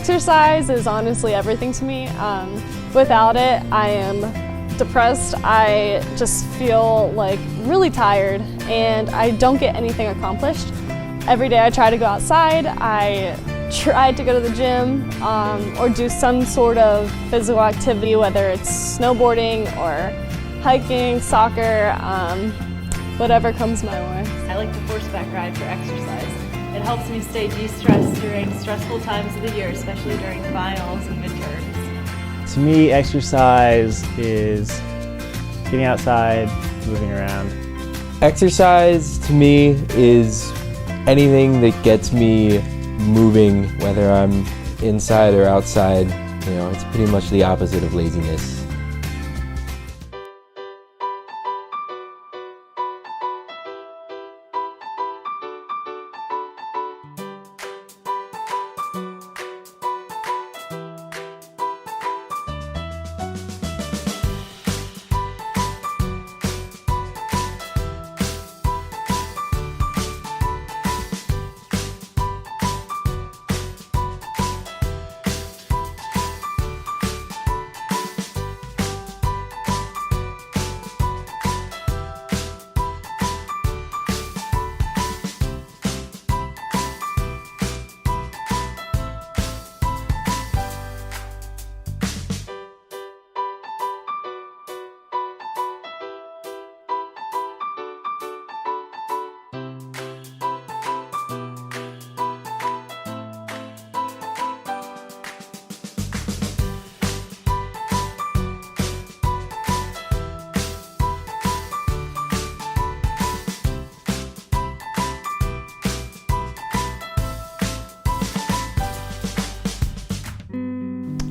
Exercise is honestly everything to me. Without it, I am depressed. I just feel like really tired and I don't get anything accomplished. Every day I try to go outside. I try to go to the gym or do some sort of physical activity, whether it's snowboarding or hiking, soccer, whatever comes my way. I like the horseback ride for exercise. It helps me stay de-stressed during stressful times of the year, especially during finals and midterms. To me, exercise is getting outside, moving around. Exercise to me is anything that gets me moving, whether I'm inside or outside. You know, it's pretty much the opposite of laziness.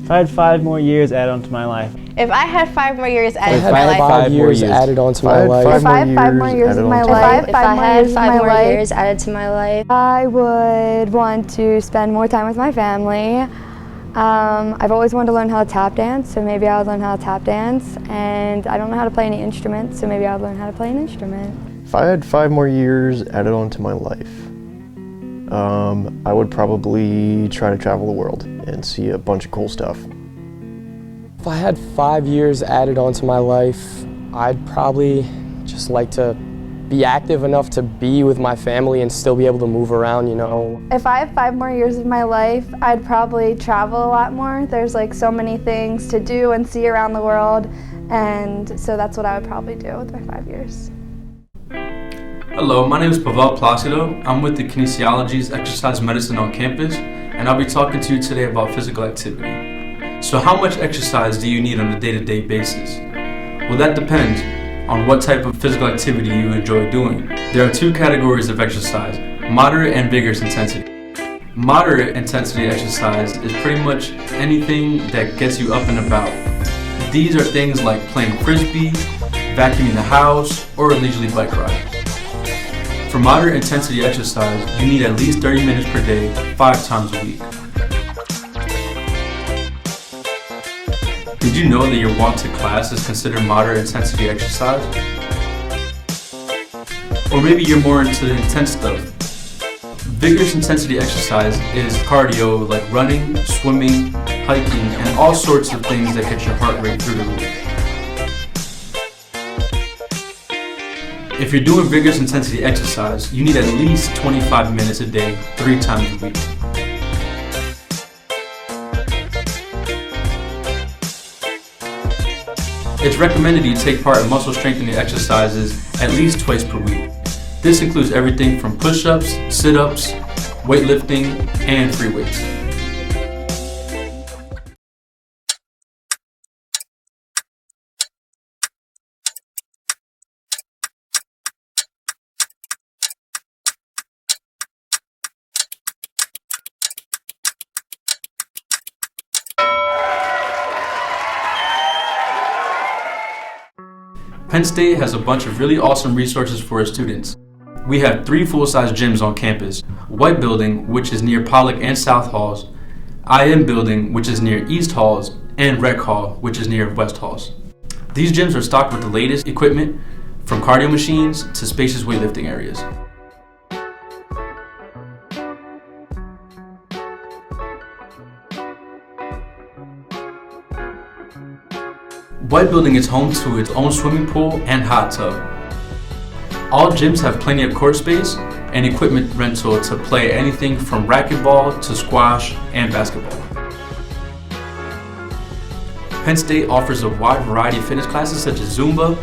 If I had 5 more years added onto my life. If I had 5 more years added to If I my had life. 5 years added onto my life. If I had 5 more years of my life. If I had 5 more years added to my life. I would want to spend more time with my family. I've always wanted to learn how to tap dance, so maybe I would learn how to tap dance. And I don't know how to play any instruments, so maybe I would learn how to play an instrument. If I had 5 more years added onto my life, I would probably try to travel the world and see a bunch of cool stuff. If I had 5 years added onto my life, I'd probably just like to be active enough to be with my family and still be able to move around, you know. If I have 5 more years of my life, I'd probably travel a lot more. There's like so many things to do and see around the world, and so that's what I would probably do with my 5 years. Hello, my name is Pavel Placido. I'm with the Kinesiology's Exercise Medicine on campus, and I'll be talking to you today about physical activity. So how much exercise do you need on a day-to-day basis? Well, that depends on what type of physical activity you enjoy doing. There are 2 categories of exercise, moderate and vigorous intensity. Moderate intensity exercise is pretty much anything that gets you up and about. These are things like playing frisbee, vacuuming the house, or a leisurely bike ride. For moderate intensity exercise, you need at least 30 minutes per day, 5 times a week. Did you know that your walk to class is considered moderate intensity exercise? Or maybe you're more into the intense stuff. Vigorous intensity exercise is cardio like running, swimming, hiking, and all sorts of things that get your heart rate through the roof. If you're doing vigorous intensity exercise, you need at least 25 minutes a day, 3 times a week. It's recommended you take part in muscle strengthening exercises at least twice per week. This includes everything from push-ups, sit-ups, weightlifting, and free weights. Penn State has a bunch of really awesome resources for its students. We have 3 full-size gyms on campus: White Building, which is near Pollock and South Halls, IM Building, which is near East Halls, and Rec Hall, which is near West Halls. These gyms are stocked with the latest equipment, from cardio machines to spacious weightlifting areas. White Building is home to its own swimming pool and hot tub. All gyms have plenty of court space and equipment rental to play anything from racquetball to squash and basketball. Penn State offers a wide variety of fitness classes such as Zumba,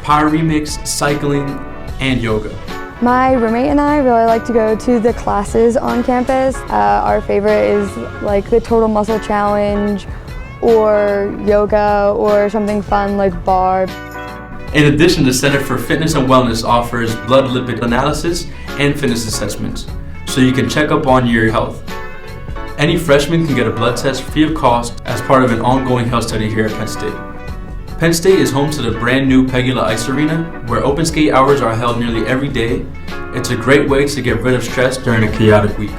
Power Remix, cycling, and yoga. My roommate and I really like to go to the classes on campus. Our favorite is like the Total Muscle Challenge or yoga or something fun like bar. In addition, the Center for Fitness and Wellness offers blood lipid analysis and fitness assessments, so you can check up on your health. Any freshman can get a blood test free of cost as part of an ongoing health study here at Penn State. Penn State is home to the brand new Pegula Ice Arena, where open skate hours are held nearly every day. It's a great way to get rid of stress during a chaotic week.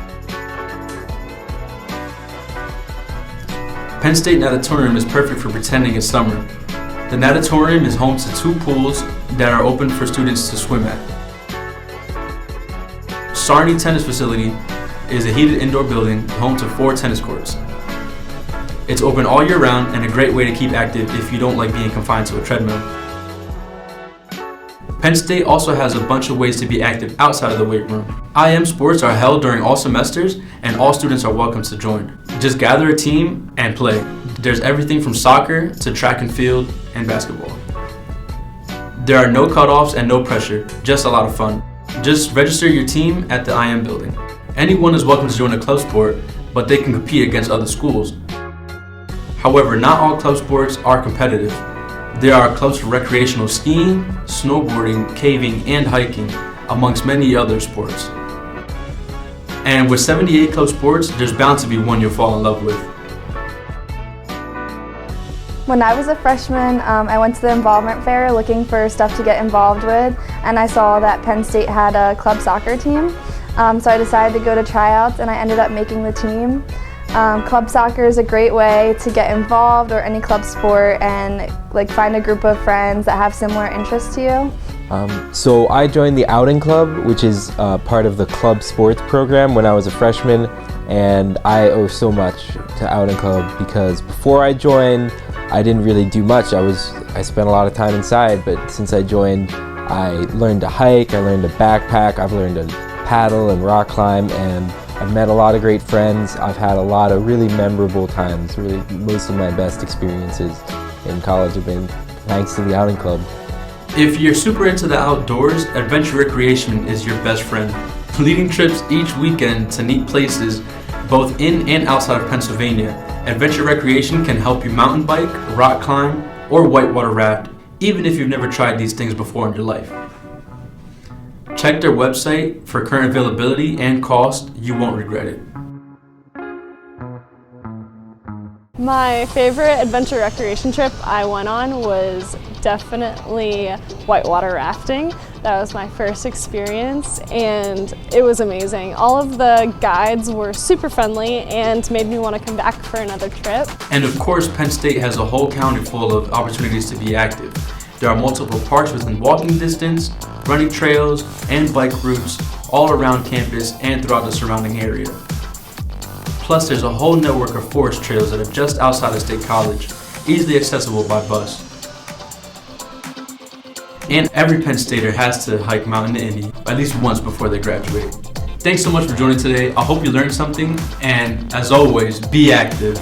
Penn State Natatorium is perfect for pretending it's summer. The Natatorium is home to 2 pools that are open for students to swim at. Sarney Tennis Facility is a heated indoor building home to 4 tennis courts. It's open all year round and a great way to keep active if you don't like being confined to a treadmill. Penn State also has a bunch of ways to be active outside of the weight room. IM sports are held during all semesters and all students are welcome to join. Just gather a team and play. There's everything from soccer to track and field and basketball. There are no cutoffs and no pressure, just a lot of fun. Just register your team at the IM building. Anyone is welcome to join a club sport, but they can compete against other schools. However, not all club sports are competitive. There are clubs for recreational skiing, snowboarding, caving, and hiking, amongst many other sports. And with 78 club sports, there's bound to be one you'll fall in love with. When I was a freshman, I went to the involvement fair looking for stuff to get involved with, and I saw that Penn State had a club soccer team. So I decided to go to tryouts, and I ended up making the team. Club soccer is a great way to get involved or any club sport and find a group of friends that have similar interests to you. So I joined the Outing Club, which is part of the club sports program when I was a freshman, and I owe so much to Outing Club because before I joined, I didn't really do much. I spent a lot of time inside, but since I joined, I learned to hike, I learned to backpack, I've learned to paddle and rock climb, and I've met a lot of great friends. I've had a lot of really memorable times. Really, most of my best experiences in college have been thanks to the Outing Club. If you're super into the outdoors, Adventure Recreation is your best friend. Leading trips each weekend to neat places, both in and outside of Pennsylvania, Adventure Recreation can help you mountain bike, rock climb, or whitewater raft, even if you've never tried these things before in your life. Check their website for current availability and cost. You won't regret it. My favorite adventure recreation trip I went on was definitely whitewater rafting. That was my first experience and it was amazing. All of the guides were super friendly and made me want to come back for another trip. And of course, Penn State has a whole county full of opportunities to be active. There are multiple parks within walking distance, running trails, and bike routes all around campus and throughout the surrounding area. Plus, there's a whole network of forest trails that are just outside of State College, easily accessible by bus. And every Penn Stater has to hike Mountain Indy at least once before they graduate. Thanks so much for joining today. I hope you learned something, and as always, be active.